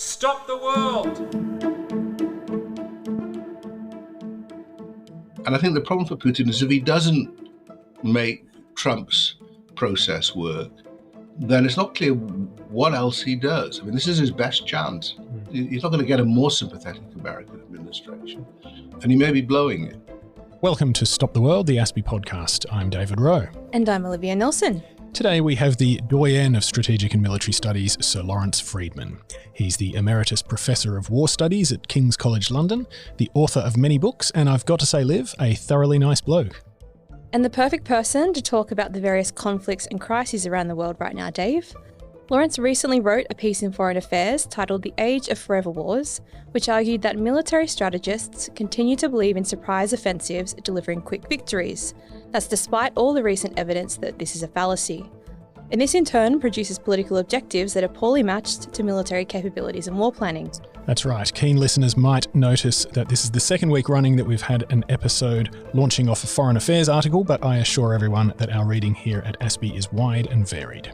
Stop the world! And I think the problem for Putin is if he doesn't make Trump's process work, then it's not clear what else he does. I mean, this is his best chance. He's not going to get a more sympathetic American administration, and he may be blowing it. Welcome to Stop the World, the ASPI podcast. I'm David Rowe. And I'm Olivia Nelson. Today we have the doyen of strategic and military studies, Sir Lawrence Freedman. He's the Emeritus Professor of War Studies at King's College London, the author of many books, and I've got to say, Liv, a thoroughly nice bloke. And the perfect person to talk about the various conflicts and crises around the world right now, Dave. Lawrence recently wrote a piece in Foreign Affairs titled The Age of Forever Wars, which argued that military strategists continue to believe in surprise offensives delivering quick victories. That's despite all the recent evidence that this is a fallacy. And this in turn produces political objectives that are poorly matched to military capabilities and war planning. That's right. Keen listeners might notice that this is the second week running that we've had an episode launching off a Foreign Affairs article, but I assure everyone that our reading here at ASPI is wide and varied.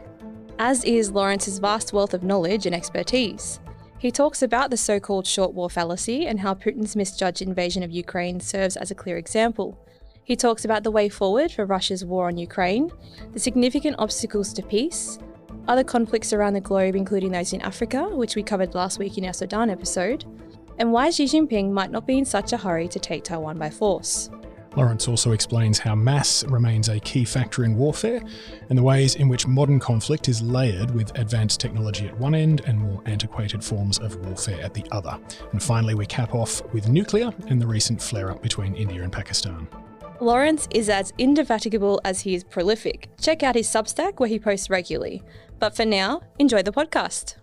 As is Lawrence's vast wealth of knowledge and expertise. He talks about the so-called short war fallacy and how Putin's misjudged invasion of Ukraine serves as a clear example. He talks about the way forward for Russia's war on Ukraine, the significant obstacles to peace, other conflicts around the globe including those in Africa, which we covered last week in our Sudan episode, and why Xi Jinping might not be in such a hurry to take Taiwan by force. Lawrence also explains how mass remains a key factor in warfare and the ways in which modern conflict is layered with advanced technology at one end and more antiquated forms of warfare at the other. And finally, we cap off with nuclear and the recent flare-up between India and Pakistan. Lawrence is as indefatigable as he is prolific. Check out his Substack where he posts regularly. But for now, enjoy the podcast.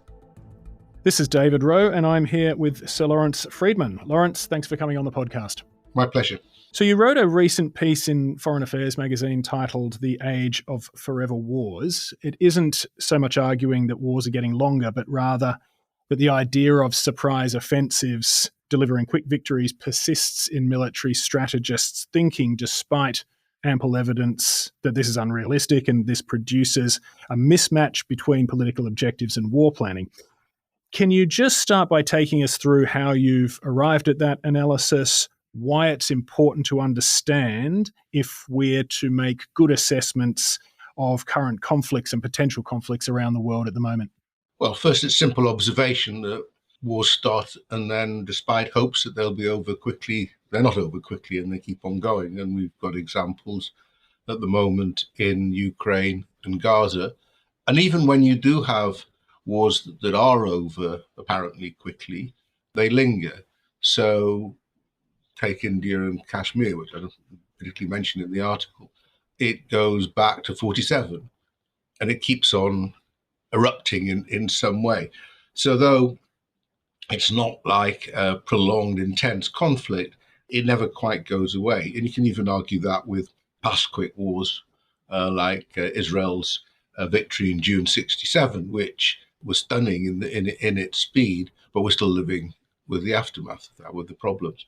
This is David Rowe and I'm here with Sir Lawrence Freedman. Lawrence, thanks for coming on the podcast. My pleasure. So you wrote a recent piece in Foreign Affairs magazine titled The Age of Forever Wars. It isn't so much arguing that wars are getting longer, but rather that the idea of surprise offensives delivering quick victories persists in military strategists' thinking despite ample evidence that this is unrealistic and this produces a mismatch between political objectives and war planning. Can you just start by taking us through how you've arrived at that analysis, why it's important to understand if we're to make good assessments of current conflicts and potential conflicts around the world at the moment? Well, first, it's simple observation that wars start and then, despite hopes that they'll be over quickly, they're not over quickly and they keep on going. And we've got examples at the moment in Ukraine and Gaza. And even when you do have wars that are over apparently quickly, they linger. So take India and Kashmir, which I don't particularly mention in the article. It goes back to 47 and it keeps on erupting in some way. So though it's not like a prolonged, intense conflict, it never quite goes away. And you can even argue that with past quick wars like Israel's victory in June 67, which was stunning in its speed, but we're still living with the aftermath of that, with the problems.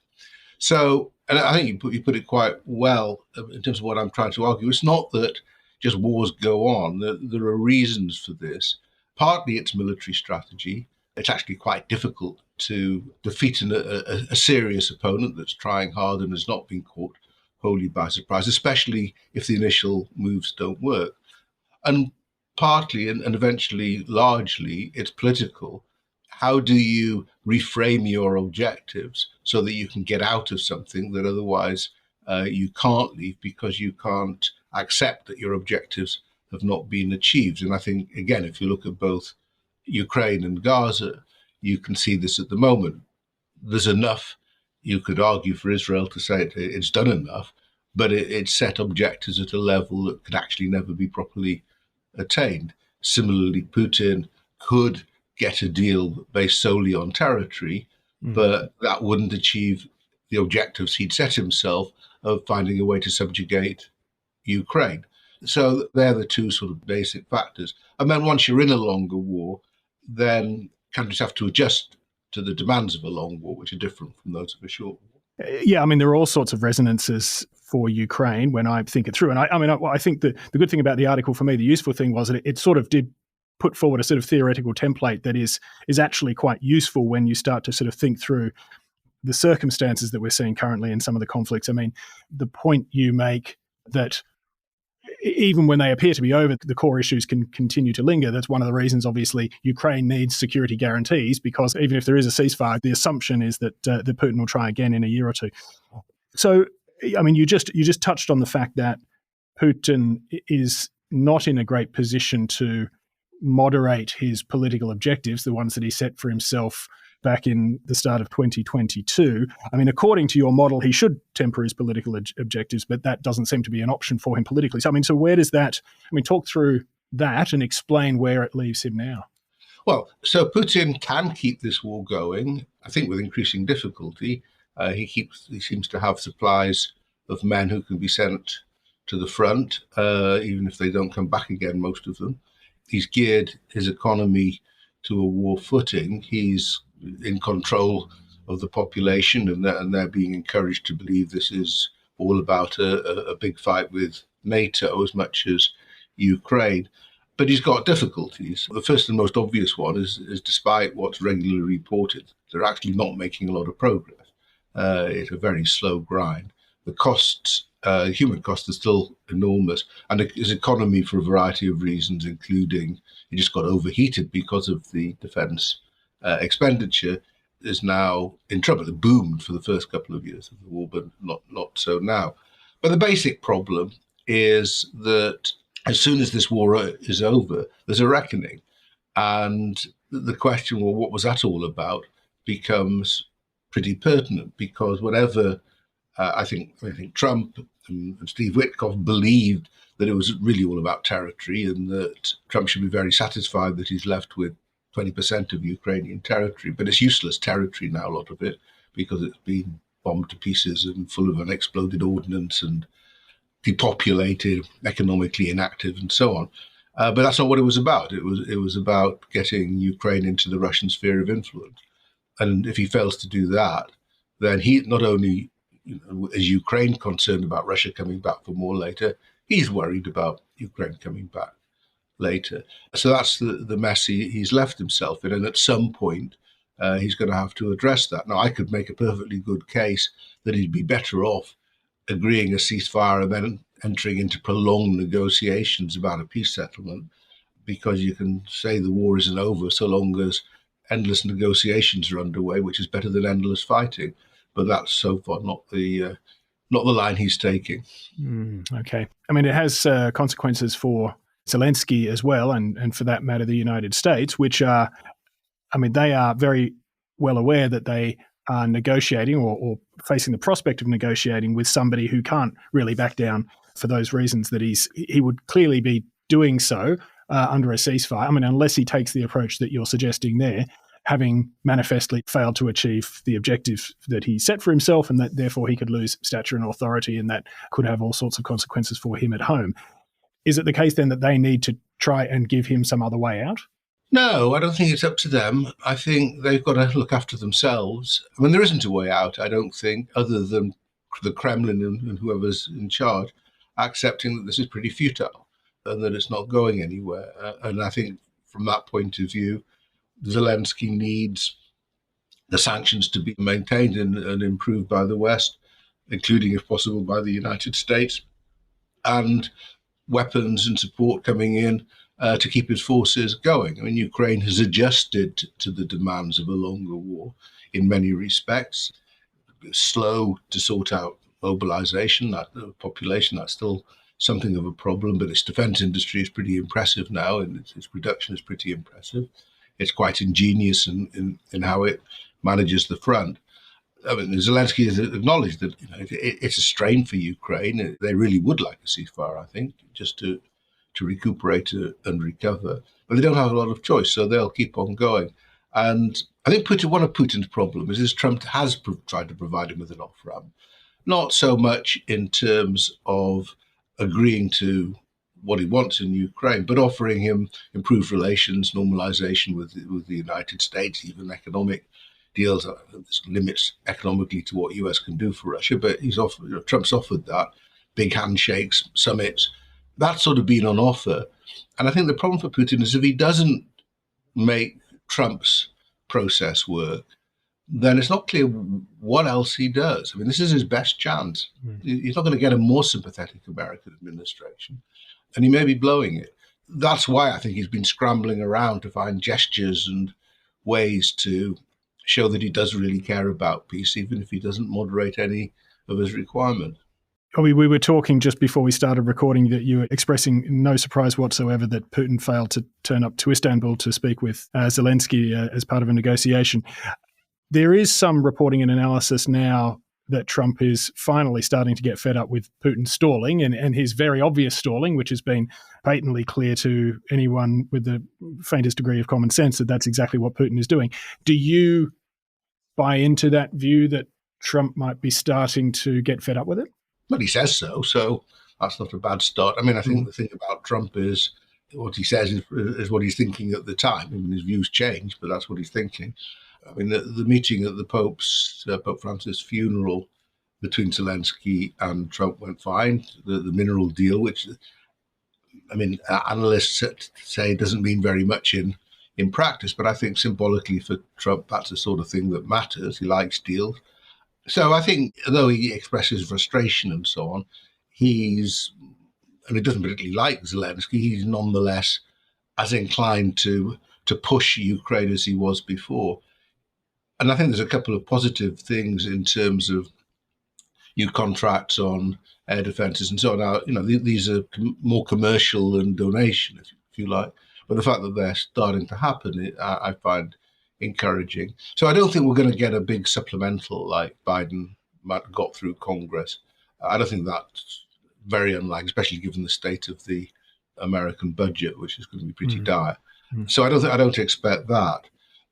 So, and I think you put it quite well in terms of what I'm trying to argue. It's not that just wars go on. There are reasons for this. Partly it's military strategy. It's actually quite difficult to defeat a serious opponent that's trying hard and has not been caught wholly by surprise, especially if the initial moves don't work. And partly, and eventually largely, it's political. How do you reframe your objectives so that you can get out of something that otherwise you can't leave because you can't accept that your objectives have not been achieved? And I think, again, if you look at both Ukraine and Gaza, you can see this at the moment. There's enough, you could argue, for Israel to say it's done enough, but it set objectives at a level that could actually never be properly attained. Similarly, Putin could get a deal based solely on territory, but that wouldn't achieve the objectives he'd set himself of finding a way to subjugate Ukraine. So they're the two sort of basic factors. And then once you're in a longer war, then countries have to adjust to the demands of a long war, which are different from those of a short war. Yeah, I mean, there are all sorts of resonances for Ukraine when I think it through. And I think the good thing about the article for me, the useful thing was that it sort of did put forward a sort of theoretical template that is actually quite useful when you start to sort of think through the circumstances that we're seeing currently in some of the conflicts. I mean, the point you make that even when they appear to be over, the core issues can continue to linger. That's one of the reasons, obviously, Ukraine needs security guarantees, because even if there is a ceasefire, the assumption is that Putin will try again in a year or two. So, I mean, you just touched on the fact that Putin is not in a great position to moderate his political objectives, the ones that he set for himself back in the start of 2022. I mean, according to your model, he should temper his political objectives, but that doesn't seem to be an option for him politically. So, I mean, so where does that, I mean, talk through that and explain where it leaves him now. Well, so Putin can keep this war going, I think, with increasing difficulty. He seems to have supplies of men who can be sent to the front, even if they don't come back again, most of them. He's geared his economy to a war footing. He's in control of the population, and they're being encouraged to believe this is all about a big fight with NATO as much as Ukraine. But he's got difficulties. The first and most obvious one is despite what's regularly reported, they're actually not making a lot of progress. It's a very slow grind. The costs, human costs, are still enormous, and his economy, for a variety of reasons, including it just got overheated because of the defence expenditure, is now in trouble. It boomed for the first couple of years of the war, but not so now. But the basic problem is that as soon as this war is over, there's a reckoning. And the question, well, what was that all about, becomes pretty pertinent, because whatever I think Trump and Steve Witkoff believed that it was really all about territory, and that Trump should be very satisfied that he's left with 20% of Ukrainian territory. But it's useless territory now, a lot of it, because it's been bombed to pieces and full of unexploded ordnance and depopulated, economically inactive, and so on. But that's not what it was about. It was about getting Ukraine into the Russian sphere of influence. And if he fails to do that, then he not only is Ukraine concerned about Russia coming back for more later, he's worried about Ukraine coming back later. So that's the mess he's left himself in. And at some point, he's going to have to address that. Now, I could make a perfectly good case that he'd be better off agreeing a ceasefire and then entering into prolonged negotiations about a peace settlement, because you can say the war isn't over so long as endless negotiations are underway, which is better than endless fighting. But that's so far not the line he's taking. Okay. I mean, it has consequences for Zelensky as well, and for that matter, the United States, which are, I mean, they are very well aware that they are negotiating or facing the prospect of negotiating with somebody who can't really back down for those reasons that he would clearly be doing so under a ceasefire. I mean, unless he takes the approach that you're suggesting there, having manifestly failed to achieve the objectives that he set for himself, and that therefore he could lose stature and authority, and that could have all sorts of consequences for him at home. Is it the case then that they need to try and give him some other way out? No, I don't think it's up to them. I think they've got to look after themselves. I mean, there isn't a way out, I don't think, other than the Kremlin and whoever's in charge accepting that this is pretty futile and that it's not going anywhere. And I think from that point of view, Zelensky needs the sanctions to be maintained and improved by the West, including, if possible, by the United States, and weapons and support coming in to keep his forces going. I mean, Ukraine has adjusted to the demands of a longer war in many respects. It's slow to sort out mobilization, that population, that's still something of a problem, but its defense industry is pretty impressive now, and its production is pretty impressive. It's quite ingenious in how it manages the front. I mean, Zelensky has acknowledged that it's a strain for Ukraine. They really would like a ceasefire, I think, just to recuperate and recover. But they don't have a lot of choice, so they'll keep on going. And I think one of Putin's problems is Trump has tried to provide him with an off-ramp, not so much in terms of agreeing to what he wants in Ukraine, but offering him improved relations, normalization with the United States, even economic deals. There's limits economically to what US can do for Russia, but Trump's offered that. Big handshakes, summits, That's sort of been on offer. And I think the problem for Putin is if he doesn't make Trump's process work, then it's not clear what else he does. I mean, this is his best chance. He's not going to get a more sympathetic American administration, and he may be blowing it. That's why I think he's been scrambling around to find gestures and ways to show that he does really care about peace, even if he doesn't moderate any of his requirements. We were talking just before we started recording that you were expressing no surprise whatsoever that Putin failed to turn up to Istanbul to speak with Zelensky as part of a negotiation. There is some reporting and analysis now that Trump is finally starting to get fed up with Putin's stalling and his very obvious stalling, which has been patently clear to anyone with the faintest degree of common sense that that's exactly what Putin is doing. Do you buy into that view that Trump might be starting to get fed up with it? Well, he says so that's not a bad start. I mean, I think the thing about Trump is what he says is what he's thinking at the time. I mean, his views change, but that's what he's thinking. I mean, the meeting at the Pope Francis' funeral between Zelensky and Trump went fine. The mineral deal, which, I mean, analysts say doesn't mean very much in practice, but I think symbolically for Trump, that's the sort of thing that matters. He likes deals. So I think, though he expresses frustration and so on, and he doesn't particularly like Zelensky, he's nonetheless as inclined to push Ukraine as he was before. And I think there's a couple of positive things in terms of new contracts on air defences and so on. Now, you know, these are more commercial than donation, if you like. But the fact that they're starting to happen, I find encouraging. So I don't think we're going to get a big supplemental like Biden got through Congress. I don't think that's very unlikely, especially given the state of the American budget, which is going to be pretty dire. So I don't expect that.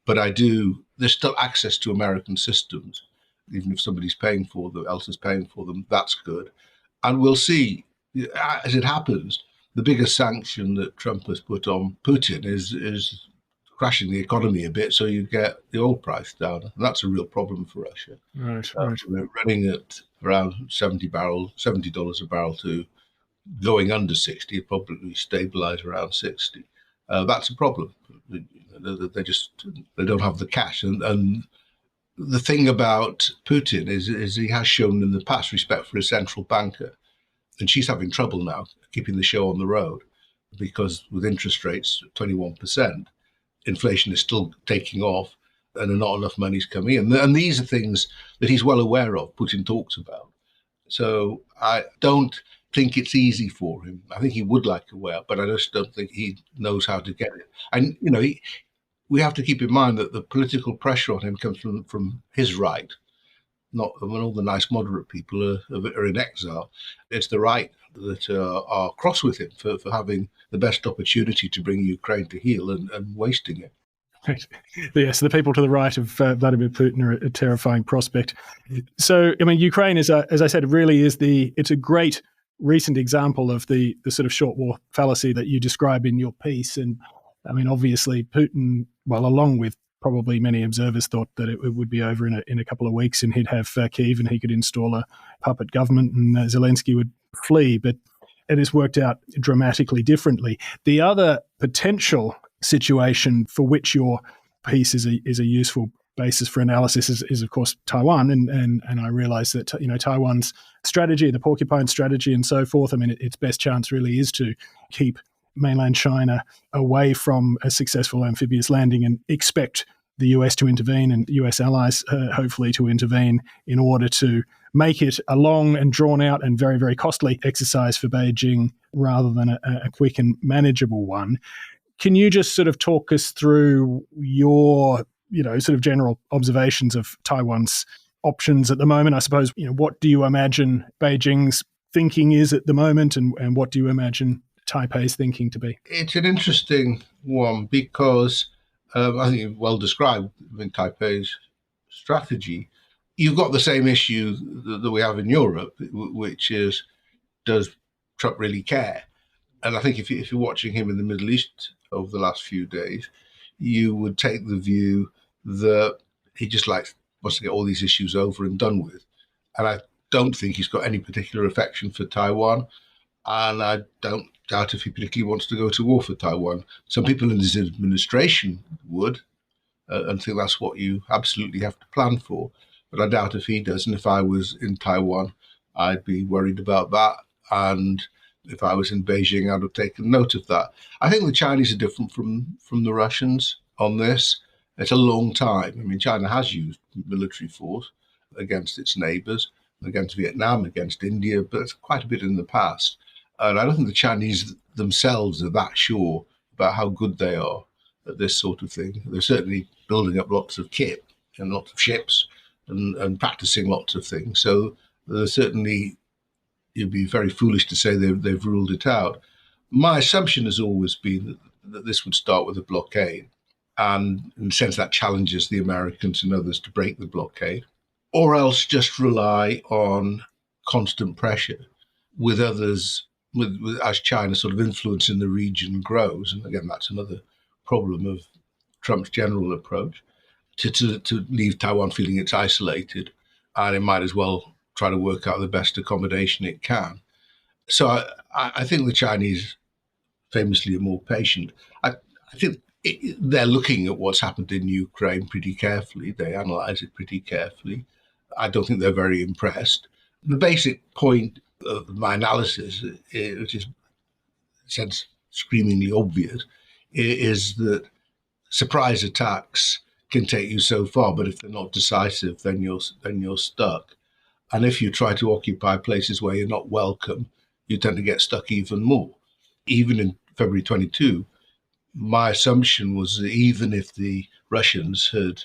But I do. There's still access to American systems, even if somebody's paying for them, else is paying for them. That's good, and we'll see as it happens. The biggest sanction that Trump has put on Putin is crashing the economy a bit, so you get the oil price down, and that's a real problem for Russia. Right. We're running at around $70 a barrel to going under 60, probably stabilise around 60. That's a problem. They don't have the cash, and the thing about Putin is he has shown in the past respect for a central banker, and she's having trouble now keeping the show on the road because with interest rates 21%, inflation is still taking off, and not enough money's coming in. And these are things that he's well aware of. Putin talks about. So I don't think it's easy for him. I think he would like a way out, but I just don't think he knows how to get it. And, you know, we have to keep in mind that the political pressure on him comes from his right, not when all the nice moderate people are in exile. It's the right that are cross with him for having the best opportunity to bring Ukraine to heel and wasting it. Right. Yes, the people to the right of Vladimir Putin are a terrifying prospect. So, I mean, Ukraine, as I said, really it's a great recent example of the sort of short war fallacy that you describe in your piece. And I mean, obviously, Putin, well, along with probably many observers, thought that it would be over in a couple of weeks and he'd have Kyiv and he could install a puppet government and Zelensky would flee. But it has worked out dramatically differently. The other potential situation for which your piece is a useful basis for analysis is of course Taiwan, and I realise that Taiwan's strategy, the porcupine strategy, and so forth. I mean, its best chance really is to keep mainland China away from a successful amphibious landing and expect the US to intervene and US allies hopefully to intervene in order to make it a long and drawn out and very, very costly exercise for Beijing rather than a quick and manageable one. Can you just sort of talk us through your, sort of general observations of Taiwan's options at the moment? I suppose, what do you imagine Beijing's thinking is at the moment, and what do you imagine Taipei's thinking to be? It's an interesting one because I think you've well described in Taipei's strategy. You've got the same issue that we have in Europe, which is, does Trump really care? And I think if you're watching him in the Middle East over the last few days, you would take the view that he just wants to get all these issues over and done with. And I don't think he's got any particular affection for Taiwan. and I don't doubt if he particularly wants to go to war for Taiwan. Some people in his administration would, and think that's what you absolutely have to plan for. But I doubt if he does. And if I was in Taiwan, I'd be worried about that. And if I was in Beijing, I'd have taken note of that. I think the Chinese are different from the Russians on this. It's a long time. I mean, China has used military force against its neighbors, against Vietnam, against India, but it's quite a bit in the past. And I don't think the Chinese themselves are that sure about how good they are at this sort of thing. They're certainly building up lots of kit and lots of ships and practicing lots of things. So certainly, you'd be very foolish to say they've ruled it out. My assumption has always been that this would start with a blockade, and in a sense that challenges the Americans and others to break the blockade, or else just rely on constant pressure with others, as China's sort of influence in the region grows. And again, that's another problem of Trump's general approach, to leave Taiwan feeling it's isolated, and it might as well try to work out the best accommodation it can. So I think the Chinese famously are more patient. I think they're looking at what's happened in Ukraine pretty carefully. They analyse it pretty carefully. I don't think they're very impressed. The basic point of my analysis, which is in a sense screamingly obvious, is that surprise attacks can take you so far, but if they're not decisive, then you're stuck. And if you try to occupy places where you're not welcome, you tend to get stuck even more. Even in February 22, my assumption was that even if the Russians had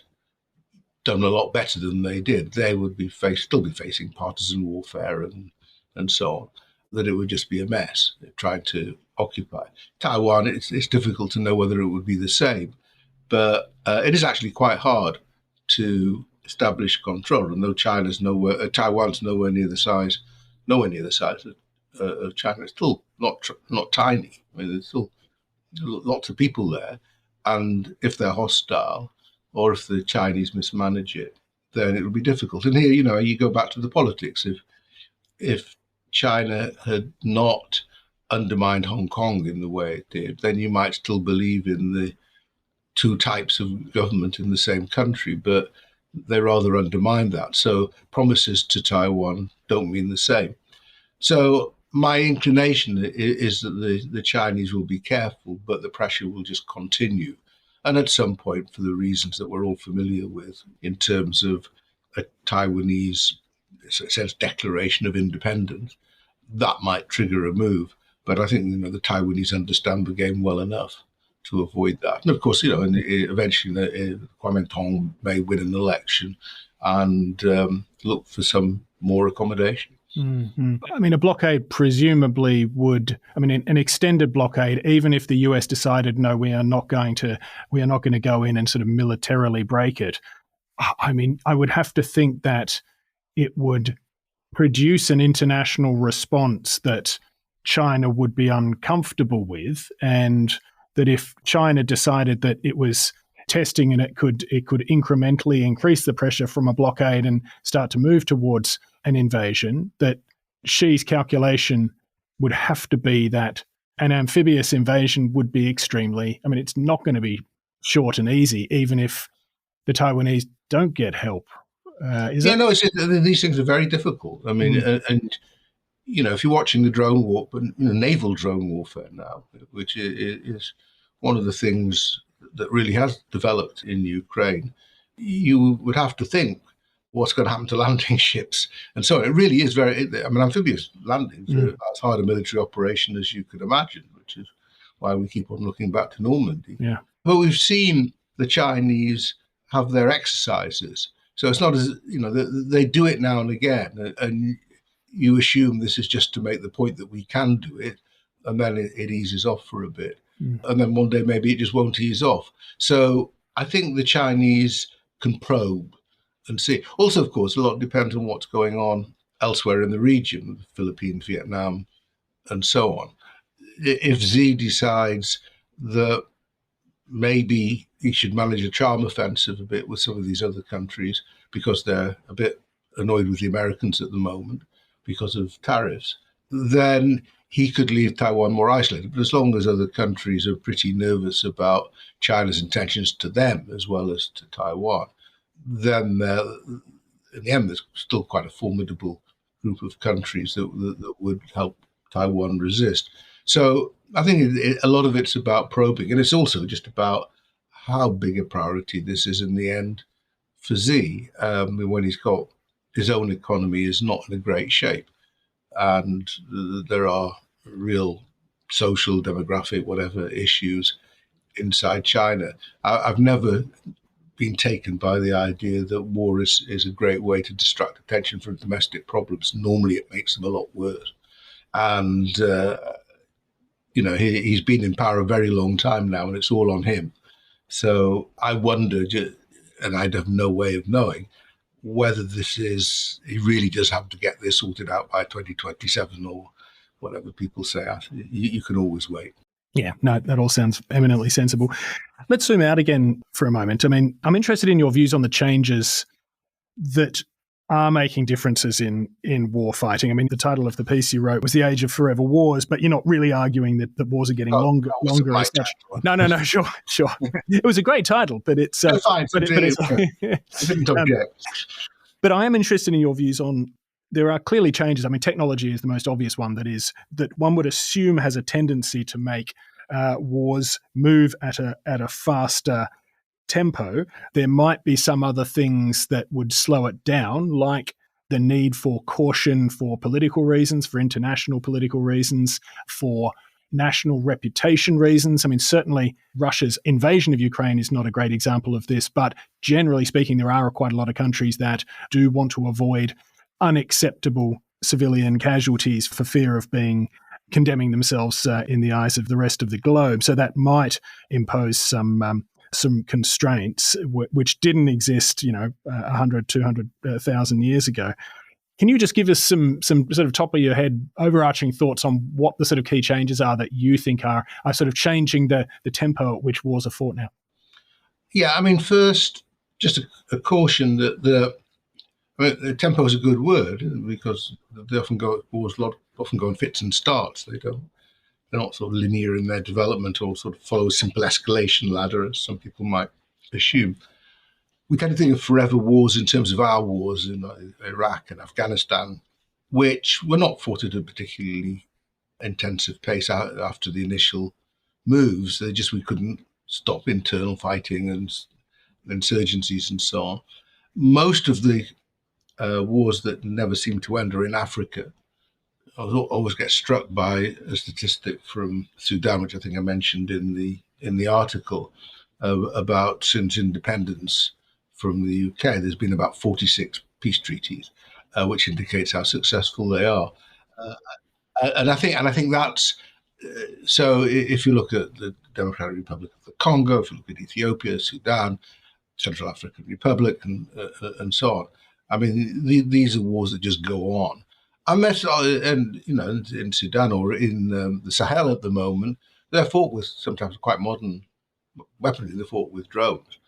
done a lot better than they did, they would still be facing partisan warfare and so on, that it would just be a mess trying to occupy. Taiwan, it's difficult to know whether it would be the same, but it is actually quite hard to establish control. And though Taiwan's nowhere near the size of China, it's still not tiny. I mean, there's still lots of people there, and if they're hostile or if the Chinese mismanage it, then it will be difficult. And here, you go back to the politics. If China had not undermined Hong Kong in the way it did, then you might still believe in the two types of government in the same country, but they rather undermine that. So promises to Taiwan don't mean the same. So my inclination is that the Chinese will be careful, but the pressure will just continue. And at some point, for the reasons that we're all familiar with, in terms of a Taiwanese declaration of independence, that might trigger a move. But I think the Taiwanese understand the game well enough to avoid that. And of course, eventually Kuomintang may win an election and look for some more accommodation. Mm-hmm. I mean, a blockade presumably would, an extended blockade, even if the US decided, no, we are not going to go in and sort of militarily break it. I mean, I would have to think that it would produce an international response that China would be uncomfortable with, and that if China decided that it was testing and it could incrementally increase the pressure from a blockade and start to move towards an invasion, that Xi's calculation would have to be that an amphibious invasion would be it's not going to be short and easy, even if the Taiwanese don't get help. These things are very difficult. I mean, and if you're watching the drone war, but naval drone warfare now, which is one of the things that really has developed in Ukraine, you would have to think what's going to happen to landing ships. And so it really is amphibious landings are as hard a military operation as you could imagine, which is why we keep on looking back to Normandy. Yeah. But we've seen the Chinese have their exercises. So it's not as, they do it now and again, and you assume this is just to make the point that we can do it, and then it eases off for a bit. And then one day maybe it just won't ease off. So I think the Chinese can probe and see. Also, of course, a lot depends on what's going on elsewhere in the region, the Philippines, Vietnam, and so on. If Xi decides that maybe he should manage a charm offensive a bit with some of these other countries because they're a bit annoyed with the Americans at the moment because of tariffs, then he could leave Taiwan more isolated. But as long as other countries are pretty nervous about China's intentions to them as well as to Taiwan, then in the end, there's still quite a formidable group of countries that would help Taiwan resist. So I think a lot of it's about probing, and it's also just about how big a priority this is in the end for Xi, when he's got his own economy is not in a great shape, and there are real social, demographic, whatever issues inside China. I've never been taken by the idea that war is a great way to distract attention from domestic problems. Normally, it makes them a lot worse. And he's been in power a very long time now, and it's all on him. So I wonder, and I'd have no way of knowing whether he really does have to get this sorted out by 2027 or whatever people say. You can always wait. Yeah, no, that all sounds eminently sensible. Let's zoom out again for a moment. I mean, I'm interested in your views on the changes that are making differences in war fighting. I mean, the title of the piece you wrote was The Age of Forever Wars, but you're not really arguing that the wars are getting longer as such. No, sure. It was a great title, but it's... fine. I didn't object. But I am interested in your views on, there are clearly changes. I mean, technology is the most obvious one that one would assume has a tendency to make wars move at a faster tempo. There might be some other things that would slow it down, like the need for caution for political reasons, for international political reasons, for national reputation reasons. I mean, certainly Russia's invasion of Ukraine is not a great example of this, but generally speaking, there are quite a lot of countries that do want to avoid unacceptable civilian casualties for fear of condemning themselves in the eyes of the rest of the globe. So that might impose some constraints which didn't exist, 100, 200,000 years ago. Can you just give us some sort of top of your head overarching thoughts on what the sort of key changes are that you think are sort of changing the tempo at which wars are fought now? Yeah, I mean, first, just a caution that the tempo is a good word because wars often go in fits and starts. They're not sort of linear in their development or sort of follow a simple escalation ladder, as some people might assume. We tend to think of forever wars in terms of our wars in Iraq and Afghanistan, which were not fought at a particularly intensive pace after the initial moves. We couldn't stop internal fighting and insurgencies and so on. Most of the wars that never seem to end are in Africa. I always get struck by a statistic from Sudan, which I think I mentioned in the article, about since independence from the UK, there's been about 46 peace treaties, which indicates how successful they are. And I think that's so. If you look at the Democratic Republic of the Congo, if you look at Ethiopia, Sudan, Central African Republic, and so on, I mean, these are wars that just go on. In Sudan or in the Sahel at the moment, they're fought with sometimes quite modern weaponry. They're fought with drones,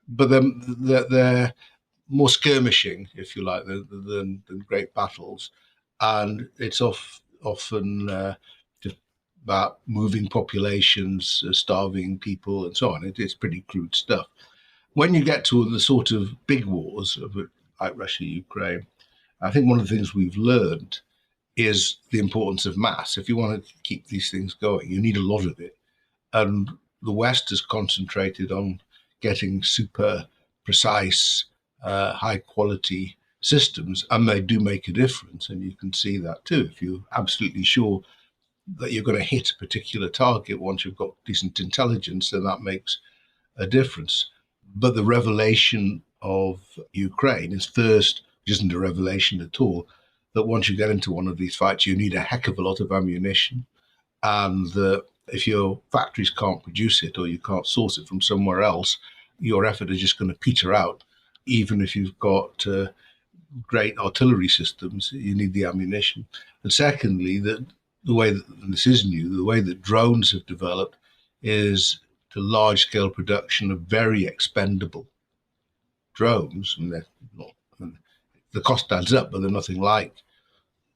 but they're more skirmishing, if you like, than great battles, and it's often just about moving populations, starving people, and so on. It's pretty crude stuff. When you get to the sort of big wars like Russia, Ukraine, I think one of the things we've learned is the importance of mass. If you want to keep these things going, you need a lot of it. And the West has concentrated on getting super precise, high quality systems, and they do make a difference. And you can see that too. If you're absolutely sure that you're going to hit a particular target once you've got decent intelligence, then that makes a difference. But the revelation of Ukraine is first, which isn't a revelation at all, that once you get into one of these fights, you need a heck of a lot of ammunition. And that if your factories can't produce it or you can't source it from somewhere else, your effort is just going to peter out. Even if you've got great artillery systems, you need the ammunition. And secondly, that the way that, and this is new, the way that drones have developed is to large-scale production of very expendable drones. And they're not, the cost adds up, but they're nothing like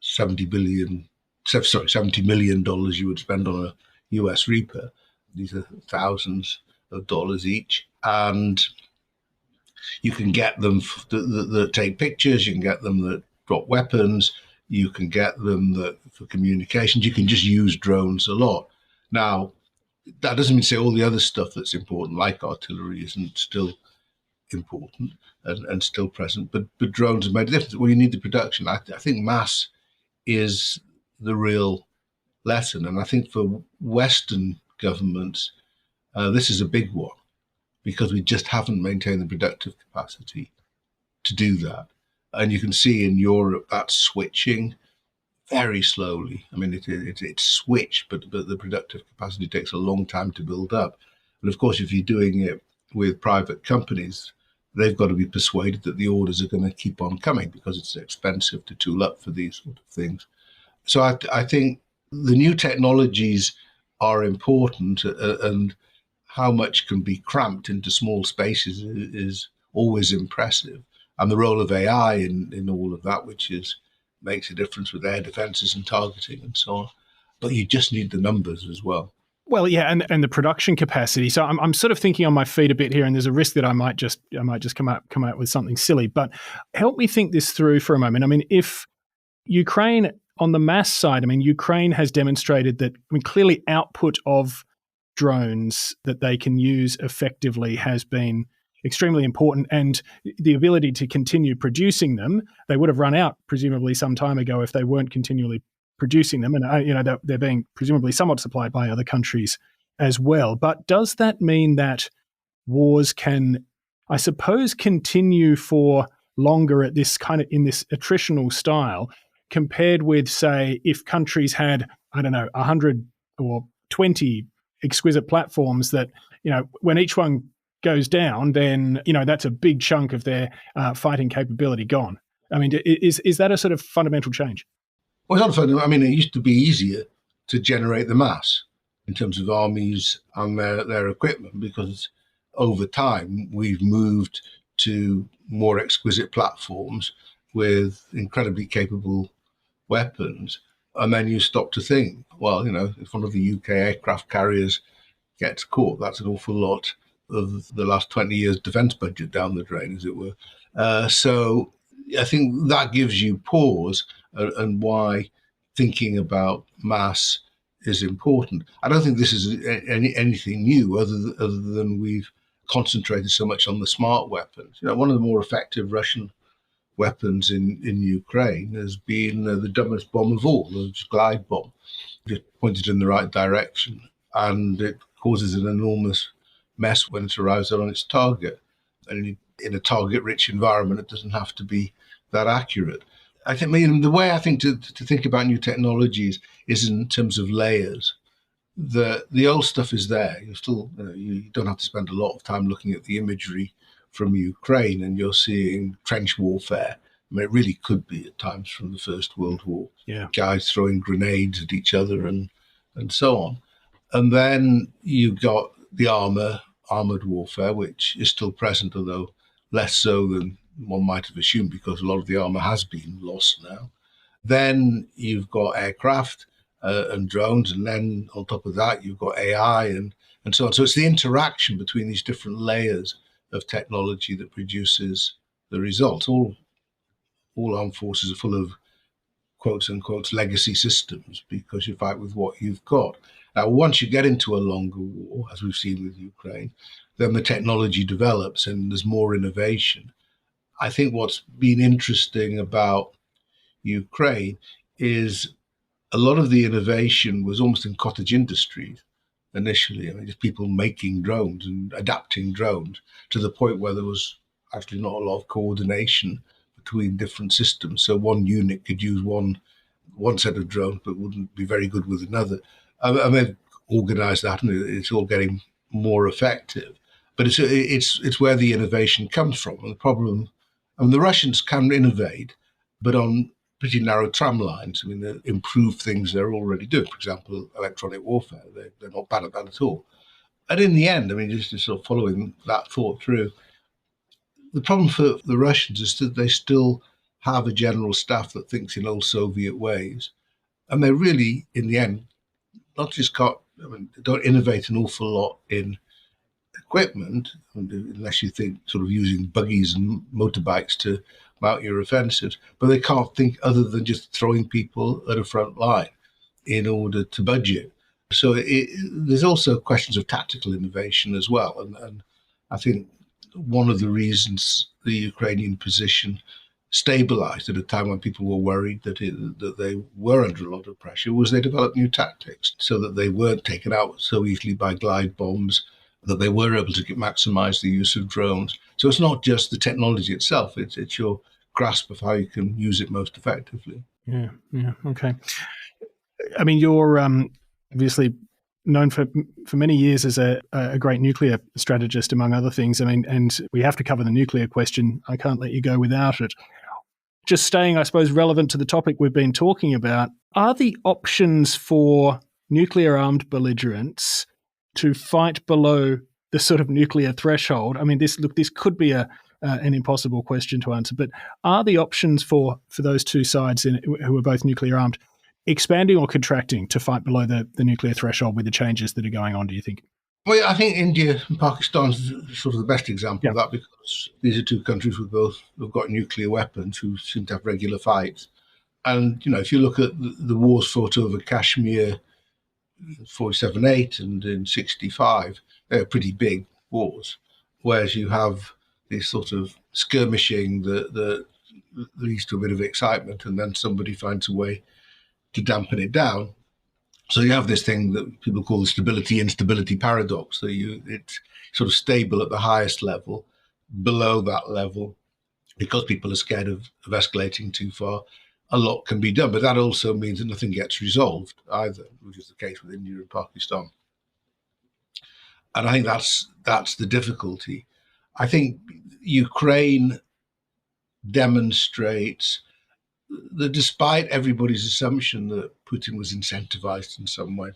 $70 billion $70 million you would spend on a US Reaper. These are thousands of dollars each. And you can get them that take pictures, you can get them that drop weapons, you can get them that for communications. You can just use drones a lot. Now, that doesn't mean to say all the other stuff that's important, like artillery, isn't still important and still present, but drones have made a difference. Well, you need the production. I think mass is the real lesson. And I think for Western governments, this is a big one, because we just haven't maintained the productive capacity to do that. And you can see in Europe that's switching very slowly. I mean, it's switched, but the productive capacity takes a long time to build up. And of course, if you're doing it with private companies, they've got to be persuaded that the orders are going to keep on coming, because it's expensive to tool up for these sort of things. So I think the new technologies are important, and how much can be cramped into small spaces is always impressive. And the role of AI in all of that, which makes a difference with air defenses and targeting and so on. But you just need the numbers as well. Well, yeah, and the production capacity. So I'm sort of thinking on my feet a bit here, and there's a risk that I might just come out with something silly. But help me think this through for a moment. I mean, if Ukraine, on the mass side, I mean, Ukraine has demonstrated that, I mean, clearly output of drones that they can use effectively has been extremely important, and the ability to continue producing them. They would have run out presumably some time ago if they weren't continually producing them, and they're being presumably somewhat supplied by other countries as well. But does that mean that wars can, I suppose, continue for longer at this kind of in this attritional style, compared with, say, if countries had, I don't know, 100 or 20 exquisite platforms that, when each one goes down, then, that's a big chunk of their fighting capability gone. I mean, is that a sort of fundamental change? Well, it's not fundamental. I mean, it used to be easier to generate the mass in terms of armies and their equipment, because over time we've moved to more exquisite platforms with incredibly capable weapons. And then you stop to think, well, if one of the UK aircraft carriers gets caught, that's an awful lot of the last 20 years' defence budget down the drain, as it were. So I think that gives you pause, and why thinking about mass is important. I don't think this is anything new, other than we've concentrated so much on the smart weapons. One of the more effective Russian weapons in Ukraine has been the dumbest bomb of all, the glide bomb. Just pointed in the right direction, and it causes an enormous mess when it arrives on its target. And in a target-rich environment, it doesn't have to be that accurate. I think the way I think to think about new technologies is in terms of layers. The old stuff is there. You don't have to spend a lot of time looking at the imagery from Ukraine, and you're seeing trench warfare. I mean, it really could be at times from the First World War. Yeah. Guys throwing grenades at each other and so on. And then you've got the armoured warfare, which is still present, although less so than one might have assumed, because a lot of the armour has been lost now. Then you've got aircraft and drones, and then on top of that, you've got AI and so on. So it's the interaction between these different layers of technology that produces the results. All armed forces are full of quotes unquote legacy systems, because you fight with what you've got. Now, once you get into a longer war, as we've seen with Ukraine, then the technology develops and there's more innovation. I think what's been interesting about Ukraine is a lot of the innovation was almost in cottage industries initially. I mean, just people making drones and adapting drones, to the point where there was actually not a lot of coordination between different systems. So one unit could use one set of drones, but wouldn't be very good with another. And they've organised that, and it's all getting more effective. But it's where the innovation comes from. And the problem, the Russians can innovate, but on pretty narrow tram lines. I mean, they improve things they're already doing. For example, electronic warfare, they're not bad at that at all. And in the end, I mean, just sort of following that thought through, the problem for the Russians is that they still have a general staff that thinks in old Soviet ways. And they really, in the end, not just they don't innovate an awful lot in equipment, unless you think sort of using buggies and motorbikes to mount your offensives, but they can't think other than just throwing people at a front line in order to budget. So there's also questions of tactical innovation as well. And I think one of the reasons the Ukrainian position stabilized at a time when people were worried that they were under a lot of pressure was they developed new tactics so that they weren't taken out so easily by glide bombs, that they were able to maximize the use of drones. So it's not just the technology itself, it's your grasp of how you can use it most effectively. Yeah, okay. I mean, you're obviously known for many years as a great nuclear strategist, among other things. I mean, and we have to cover the nuclear question. I can't let you go without it. Just staying, I suppose, relevant to the topic we've been talking about, are the options for nuclear-armed belligerents to fight below the sort of nuclear threshold? I mean, this could be an impossible question to answer, but are the options for those two sides who are both nuclear-armed expanding or contracting to fight below the nuclear threshold with the changes that are going on, do you think? Well, I think India and Pakistan is sort of the best example of that, because these are two countries who've got nuclear weapons who seem to have regular fights. And, if you look at the wars fought over Kashmir in 47-8 and in 65, they're pretty big wars, whereas you have this sort of skirmishing that leads to a bit of excitement, and then somebody finds a way to dampen it down. So you have this thing that people call the stability-instability paradox. So it's sort of stable at the highest level. Below that level, because people are scared of escalating too far, a lot can be done. But that also means that nothing gets resolved either, which is the case with India and Pakistan. And I think that's the difficulty. I think Ukraine demonstrates that despite everybody's assumption that Putin was incentivized in some way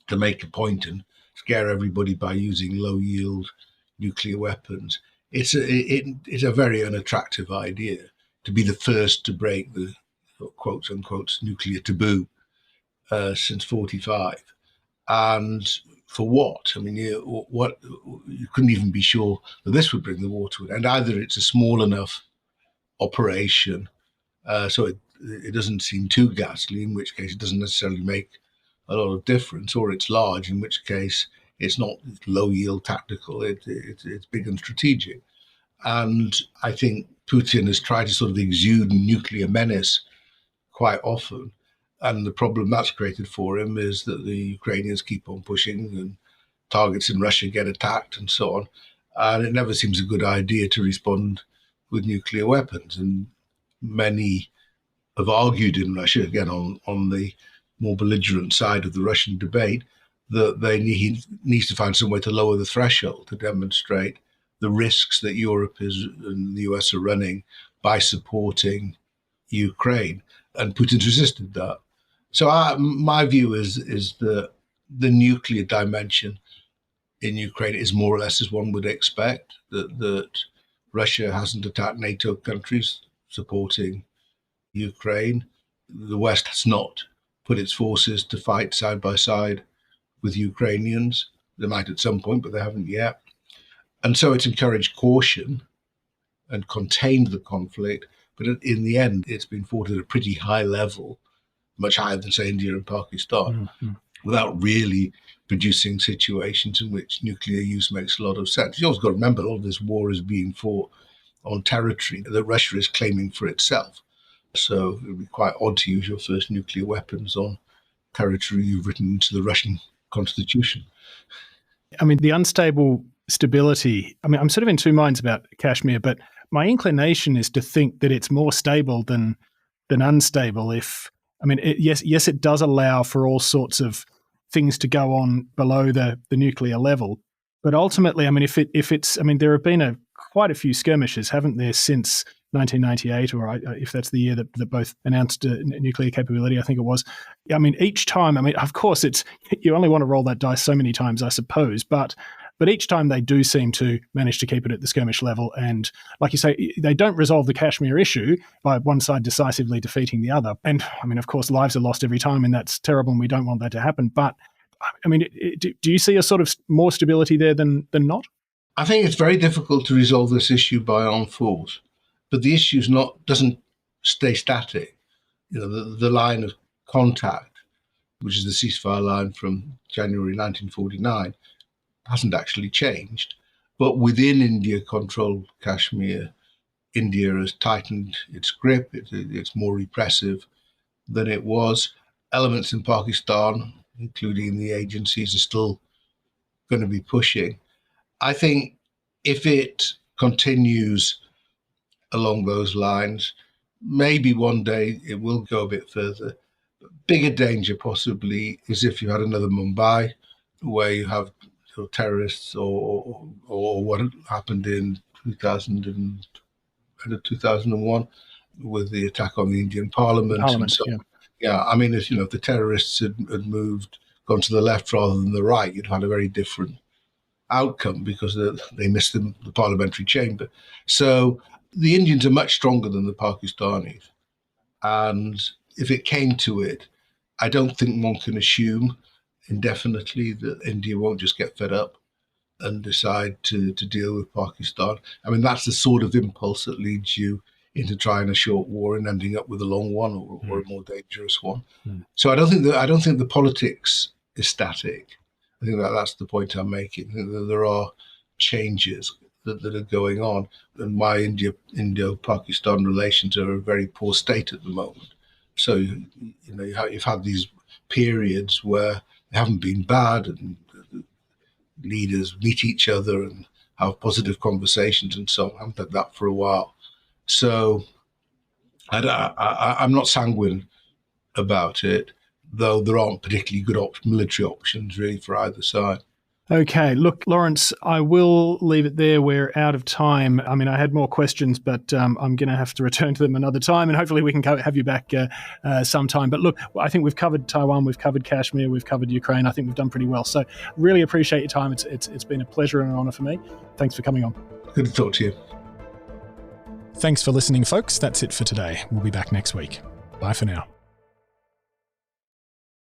to make a point and scare everybody by using low-yield nuclear weapons, it's a very unattractive idea to be the first to break the quote-unquote nuclear taboo since 45. And for what? I mean, you couldn't even be sure that this would bring the war to an end. Either it's a small enough operation so it doesn't seem too ghastly, in which case it doesn't necessarily make a lot of difference, or it's large, in which case it's not low-yield tactical, it's big and strategic. And I think Putin has tried to sort of exude nuclear menace quite often. And the problem that's created for him is that the Ukrainians keep on pushing and targets in Russia get attacked and so on. And it never seems a good idea to respond with nuclear weapons. And many have argued in Russia, again on the more belligerent side of the Russian debate, that he needs to find some way to lower the threshold to demonstrate the risks that Europe and the US are running by supporting Ukraine. And Putin's resisted that. So my view is that the nuclear dimension in Ukraine is more or less as one would expect, that Russia hasn't attacked NATO countries supporting Ukraine. The West has not put its forces to fight side by side with Ukrainians. They might at some point, but they haven't yet. And so it's encouraged caution and contained the conflict. But in the end, it's been fought at a pretty high level, much higher than, say, India and Pakistan, without really producing situations in which nuclear use makes a lot of sense. You always got to remember, all of this war is being fought on territory that Russia is claiming for itself. So it would be quite odd to use your first nuclear weapons on territory you've written into the Russian constitution. I mean, the unstable stability, I mean, I'm sort of in two minds about Kashmir, but my inclination is to think that it's more stable than unstable. Yes, it does allow for all sorts of things to go on below the nuclear level. But ultimately, I mean, there have been quite a few skirmishes, haven't there, since 1998, or if that's the year that both announced nuclear capability, I think it was. I mean, each time, of course, you only want to roll that dice so many times, I suppose, but But each time they do seem to manage to keep it at the skirmish level. And like you say, they don't resolve the Kashmir issue by one side decisively defeating the other. And I mean, of course, lives are lost every time, and that's terrible, and we don't want that to happen. But I mean, do you see a sort of more stability there than not? I think it's very difficult to resolve this issue by armed force, but the issue doesn't stay static. The line of contact, which is the ceasefire line from January 1949, hasn't actually changed. But within India-controlled Kashmir, India has tightened its grip. It's more repressive than it was. Elements in Pakistan, including the agencies, are still going to be pushing. I think if it continues along those lines, maybe one day it will go a bit further. Bigger danger possibly is if you had another Mumbai, where you have terrorists, or what happened in 2001 with the attack on the Indian Parliament. And so, yeah, I mean, if the terrorists had gone to the left rather than the right, you'd have had a very different outcome, because they missed the parliamentary chamber. So the Indians are much stronger than the Pakistanis. And if it came to it, I don't think one can assume indefinitely that India won't just get fed up and decide to deal with Pakistan. I mean, that's the sort of impulse that leads you into trying a short war and ending up with a long one, or a more dangerous one. So I don't think the politics is static. I think that's the point I'm making. I think that there are changes that are going on, and why Indo-Pakistan relations are in a very poor state at the moment. So you've had these periods where they haven't been bad, and leaders meet each other and have positive conversations and so on. I haven't had that for a while. So I'm not sanguine about it, though there aren't particularly good military options really for either side. Okay, look, Lawrence, I will leave it there. We're out of time. I mean, I had more questions, but I'm going to have to return to them another time, and hopefully we can have you back sometime. But look, I think we've covered Taiwan, we've covered Kashmir, we've covered Ukraine. I think we've done pretty well. So really appreciate your time. It's been a pleasure and an honour for me. Thanks for coming on. Good to talk to you. Thanks for listening, folks. That's it for today. We'll be back next week. Bye for now.